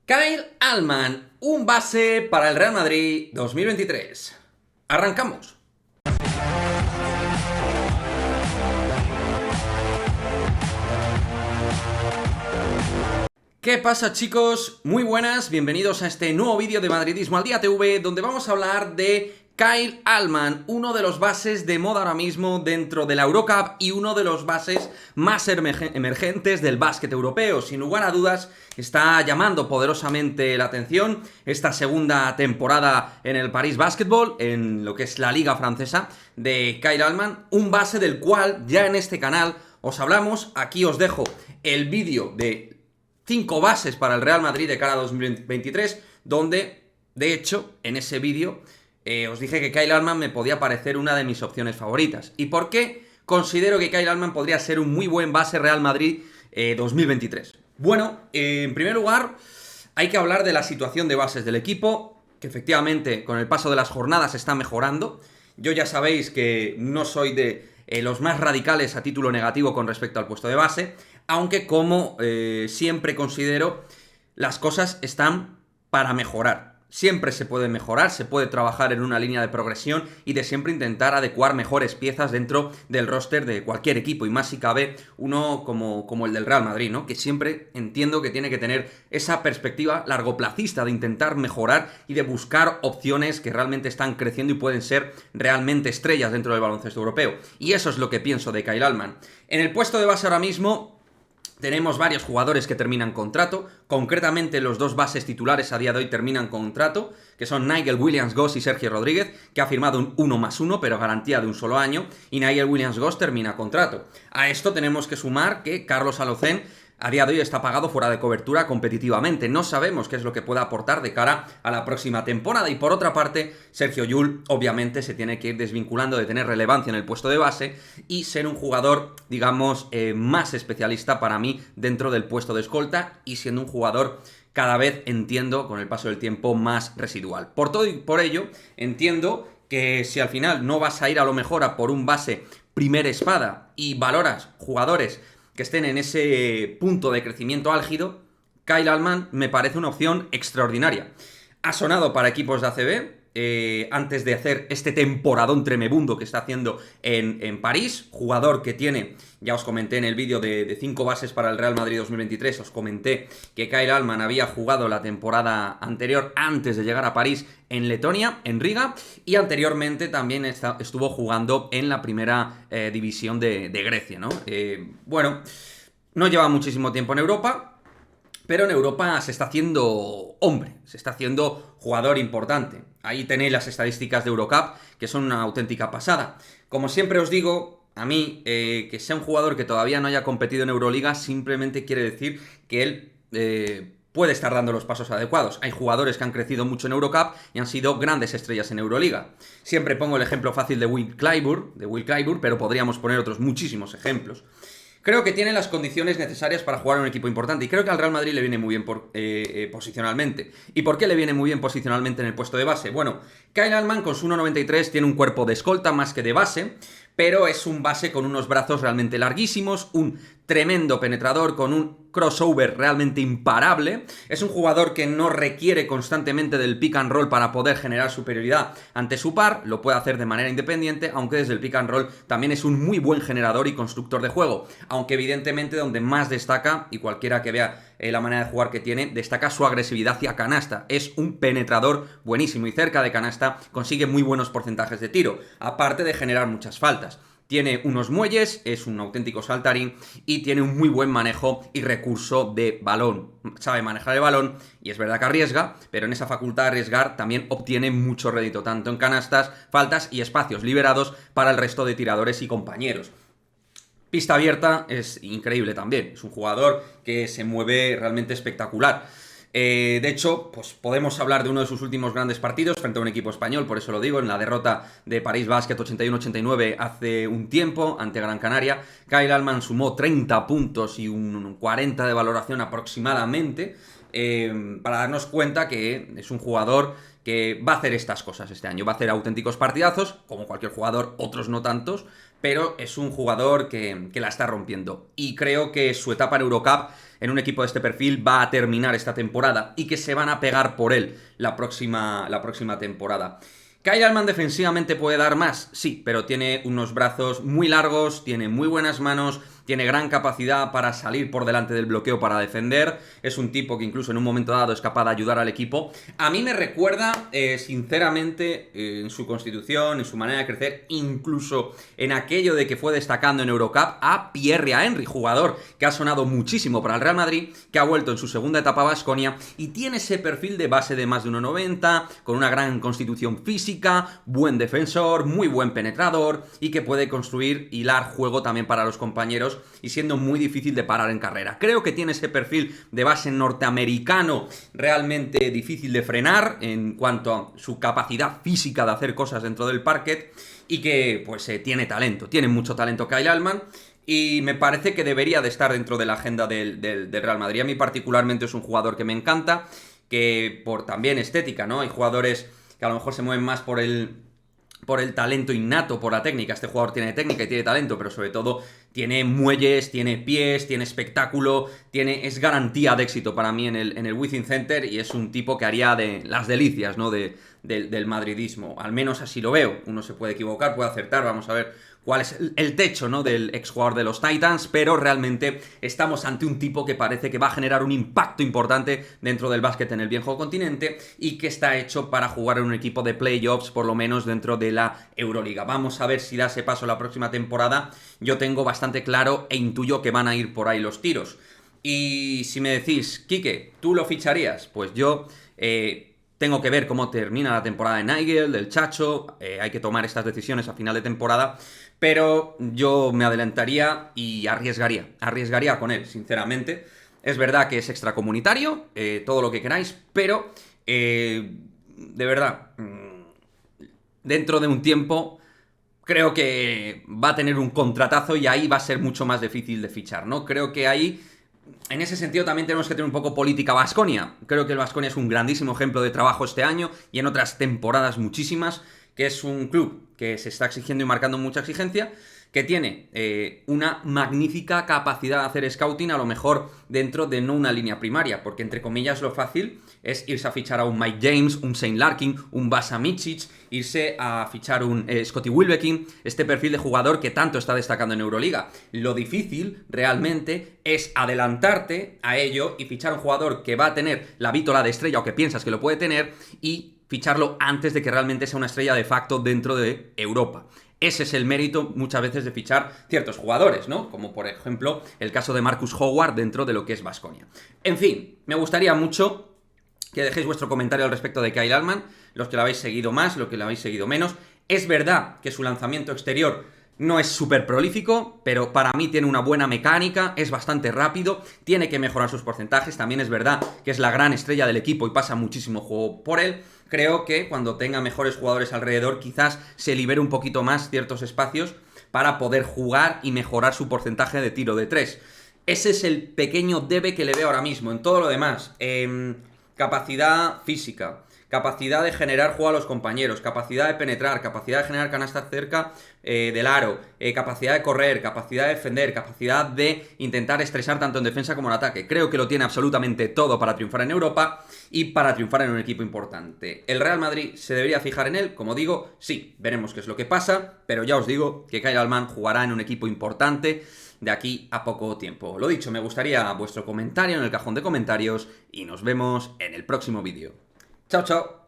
Kyle Allman, un base para el Real Madrid 2023. Arrancamos. ¿Qué pasa, chicos? Muy buenas, bienvenidos a este nuevo vídeo de Madridismo al Día TV, donde vamos a hablar de Kyle Allman, uno de los bases de moda ahora mismo dentro de la Eurocup y uno de los bases más emergentes del básquet europeo. Sin lugar a dudas, está llamando poderosamente la atención esta segunda temporada en el Paris Basketball, en lo que es la liga francesa, de Kyle Allman, un base del cual ya en este canal os hablamos. Aquí os dejo el vídeo de 5 bases para el Real Madrid de cara a 2023, donde, de hecho, en ese vídeo os dije que Kyle Allman me podía parecer una de mis opciones favoritas. ¿Y por qué considero que Kyle Allman podría ser un muy buen base Real Madrid 2023? Bueno, en primer lugar, hay que hablar de la situación de bases del equipo, que efectivamente con el paso de las jornadas está mejorando. Yo ya sabéis que no soy de los más radicales a título negativo con respecto al puesto de base, aunque como siempre considero, las cosas están para mejorar. Siempre se puede mejorar, se puede trabajar en una línea de progresión y de siempre intentar adecuar mejores piezas dentro del roster de cualquier equipo, y más si cabe uno como el del Real Madrid, ¿no? Que siempre entiendo que tiene que tener esa perspectiva largoplacista de intentar mejorar y de buscar opciones que realmente están creciendo y pueden ser realmente estrellas dentro del baloncesto europeo. Y eso es lo que pienso de Kyle Allman. En el puesto de base ahora mismo tenemos varios jugadores que terminan contrato, concretamente los dos bases titulares a día de hoy terminan contrato, que son Nigel Williams-Goss y Sergio Rodríguez, que ha firmado un 1+1, pero garantía de un solo año, y Nigel Williams-Goss termina contrato. A esto tenemos que sumar que Carlos Alocén a día de hoy está pagado fuera de cobertura competitivamente. No sabemos qué es lo que pueda aportar de cara a la próxima temporada. Y por otra parte, Sergio Llull obviamente se tiene que ir desvinculando de tener relevancia en el puesto de base y ser un jugador, digamos, más especialista para mí dentro del puesto de escolta, y siendo un jugador cada vez, entiendo, con el paso del tiempo, más residual. Por todo y por ello, entiendo que si al final no vas a ir a lo mejor a por un base primera espada y valoras jugadores que estén en ese punto de crecimiento álgido, Kyle Allman me parece una opción extraordinaria. Ha sonado para equipos de ACB, antes de hacer este temporadón tremebundo que está haciendo en París, jugador que tiene, ya os comenté en el vídeo de 5 bases para el Real Madrid 2023, os comenté que Kyle Allman había jugado la temporada anterior, antes de llegar a París, en Letonia, en Riga, y anteriormente también estuvo jugando en la primera división de Grecia, ¿no? Bueno, no lleva muchísimo tiempo en Europa, pero en Europa se está haciendo hombre, se está haciendo jugador importante. Ahí tenéis las estadísticas de Eurocup, que son una auténtica pasada. Como siempre os digo, a mí, que sea un jugador que todavía no haya competido en Euroliga, simplemente quiere decir que él puede estar dando los pasos adecuados. Hay jugadores que han crecido mucho en Eurocup y han sido grandes estrellas en Euroliga. Siempre pongo el ejemplo fácil de Will Clyburn, pero podríamos poner otros muchísimos ejemplos. Creo que tiene las condiciones necesarias para jugar en un equipo importante, y creo que al Real Madrid le viene muy bien posicionalmente. ¿Y por qué le viene muy bien posicionalmente en el puesto de base? Bueno, Kyle Allman con su 1,93 tiene un cuerpo de escolta más que de base, pero es un base con unos brazos realmente larguísimos, un tremendo penetrador con un crossover realmente imparable. Es un jugador que no requiere constantemente del pick and roll para poder generar superioridad ante su par, lo puede hacer de manera independiente, aunque desde el pick and roll también es un muy buen generador y constructor de juego, aunque evidentemente donde más destaca, y cualquiera que vea la manera de jugar que tiene, destaca su agresividad hacia canasta. Es un penetrador buenísimo y cerca de canasta consigue muy buenos porcentajes de tiro, aparte de generar muchas faltas. Tiene unos muelles, es un auténtico saltarín y tiene un muy buen manejo y recurso de balón. Sabe manejar el balón y es verdad que arriesga, pero en esa facultad de arriesgar también obtiene mucho rédito, tanto en canastas, faltas y espacios liberados para el resto de tiradores y compañeros. Pista abierta es increíble también, es un jugador que se mueve realmente espectacular. De hecho, pues podemos hablar de uno de sus últimos grandes partidos frente a un equipo español, por eso lo digo, en la derrota de París Basket 81-89 hace un tiempo ante Gran Canaria. Kyle Allman sumó 30 puntos y un 40 de valoración aproximadamente, para darnos cuenta que es un jugador que va a hacer estas cosas este año. Va a hacer auténticos partidazos, como cualquier jugador, otros no tantos, pero es un jugador que la está rompiendo. Y creo que su etapa en Eurocup en un equipo de este perfil va a terminar esta temporada y que se van a pegar por él la próxima temporada. ¿Kyle Allman defensivamente puede dar más? Sí, pero tiene unos brazos muy largos, tiene muy buenas manos, tiene gran capacidad para salir por delante del bloqueo para defender. Es un tipo que incluso en un momento dado es capaz de ayudar al equipo. A mí me recuerda, sinceramente, en su constitución, en su manera de crecer, incluso en aquello de que fue destacando en Eurocup, a Pierre Henry, jugador que ha sonado muchísimo para el Real Madrid, que ha vuelto en su segunda etapa a Baskonia y tiene ese perfil de base de más de 1,90, con una gran constitución física, buen defensor, muy buen penetrador y que puede construir, hilar juego también para los compañeros y siendo muy difícil de parar en carrera. Creo que tiene ese perfil de base norteamericano realmente difícil de frenar en cuanto a su capacidad física de hacer cosas dentro del parquet y que pues tiene talento, tiene mucho talento Kyle Allman. Y me parece que debería de estar dentro de la agenda del Real Madrid. A mí particularmente es un jugador que me encanta, que por también estética, ¿no? Hay jugadores que a lo mejor se mueven más por el talento innato, por la técnica. Este jugador tiene técnica y tiene talento, pero sobre todo tiene muelles, tiene pies, tiene espectáculo, es garantía de éxito para mí en el Within Center y es un tipo que haría de las delicias, ¿no? del madridismo. Al menos así lo veo. Uno se puede equivocar, puede acertar, vamos a ver cuál es el techo, ¿no? del exjugador de los Titans, pero realmente estamos ante un tipo que parece que va a generar un impacto importante dentro del básquet en el viejo continente y que está hecho para jugar en un equipo de playoffs, por lo menos dentro de la Euroliga. Vamos a ver si da ese paso la próxima temporada. Yo tengo bastante claro e intuyo que van a ir por ahí los tiros. Y si me decís, Quique, ¿tú lo ficharías? Pues yo tengo que ver cómo termina la temporada de Nigel, del Chacho, hay que tomar estas decisiones a final de temporada, pero yo me adelantaría y arriesgaría con él, sinceramente. Es verdad que es extracomunitario, todo lo que queráis, pero de verdad, dentro de un tiempo creo que va a tener un contratazo y ahí va a ser mucho más difícil de fichar, ¿no? Creo que ahí, en ese sentido, también tenemos que tener un poco política Baskonia. Creo que el Baskonia es un grandísimo ejemplo de trabajo este año y en otras temporadas muchísimas, que es un club que se está exigiendo y marcando mucha exigencia, que tiene una magnífica capacidad de hacer scouting, a lo mejor dentro de no una línea primaria, porque entre comillas lo fácil es irse a fichar a un Mike James, un Shane Larkin, un Vasa Micic, irse a fichar un Scottie Wilbekin, este perfil de jugador que tanto está destacando en Euroliga. Lo difícil realmente es adelantarte a ello y fichar un jugador que va a tener la vítola de estrella o que piensas que lo puede tener y ficharlo antes de que realmente sea una estrella de facto dentro de Europa. Ese es el mérito muchas veces de fichar ciertos jugadores, ¿no? Como por ejemplo el caso de Marcus Howard dentro de lo que es Baskonia. En fin, me gustaría mucho que dejéis vuestro comentario al respecto de Kyle Allman, los que lo habéis seguido más, los que lo habéis seguido menos. Es verdad que su lanzamiento exterior no es súper prolífico, pero para mí tiene una buena mecánica, es bastante rápido, tiene que mejorar sus porcentajes, también es verdad que es la gran estrella del equipo y pasa muchísimo juego por él. Creo que cuando tenga mejores jugadores alrededor quizás se libere un poquito más ciertos espacios para poder jugar y mejorar su porcentaje de tiro de 3. Ese es el pequeño debe que le veo ahora mismo. En todo lo demás, capacidad física, capacidad de generar juego a los compañeros, capacidad de penetrar, capacidad de generar canastas cerca del aro, capacidad de correr, capacidad de defender, capacidad de intentar estresar tanto en defensa como en ataque. Creo que lo tiene absolutamente todo para triunfar en Europa y para triunfar en un equipo importante. ¿El Real Madrid se debería fijar en él? Como digo, sí, veremos qué es lo que pasa, pero ya os digo que Kyle Allman jugará en un equipo importante de aquí a poco tiempo. Lo dicho, me gustaría vuestro comentario en el cajón de comentarios y nos vemos en el próximo vídeo. Chao, chao.